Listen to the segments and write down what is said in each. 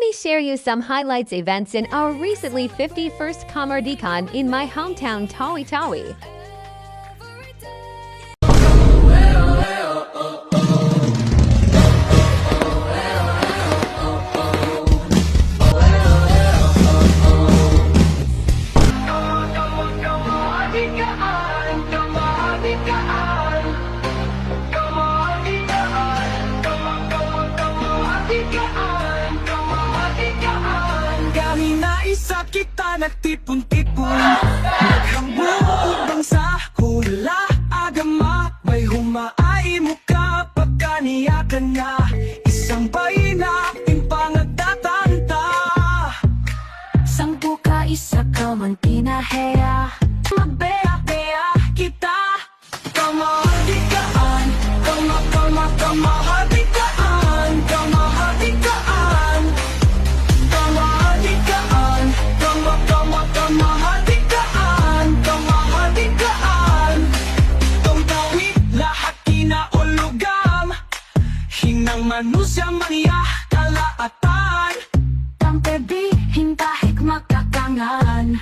me share you some highlights events in our recently 51st Kamardikon in my hometown Tawi-Tawi. Kita nagtipon-tipon Naghambuo bangsa hula agama May humaay muka pagkaniyakan nga Isang bayna impangagtatanta Sangko ka isa ka man pinaheya Magbeya-beya kita Kamahadikaan Kamahadikaan Kamahadikaan Kamahadikaan Kamahadikaan Tong-tawi lahat kinaulugam Hinang manusya maniya kalaatan Tampebi hintahik makakangan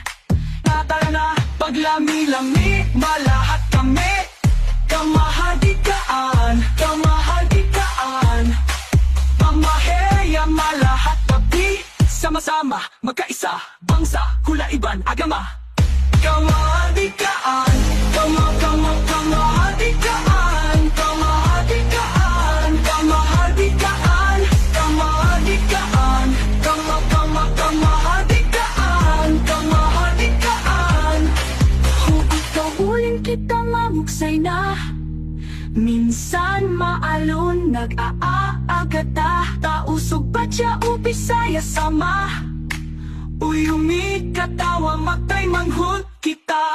Tatala na paglami-lami malahat kami Kamahadikaan Kamahadikaan Pamaheya malahat papi Sama-sama magkaisa bangsa hulaiban agama Kamahadikaan Kamahadikaan Kamahadikaan Kamahadikaan Kamahadikaan Kamahadikaan Kamahadikaan Huwag kauling kita mamuksay na Minsan maalon nag-aagata Tausog ba siya o Bisaya sama Uyumi katawa magtay manghud kita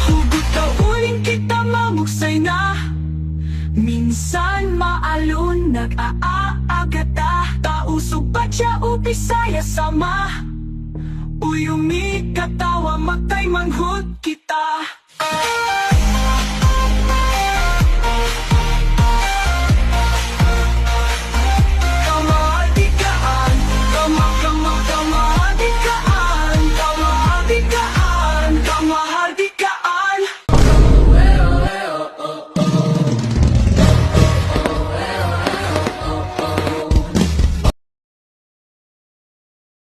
Hugot ka uling kita mamuksay na Minsan maalon nag-aagata Tausog ba siya o Bisaya sama Uyumi katawa magtay manghud kita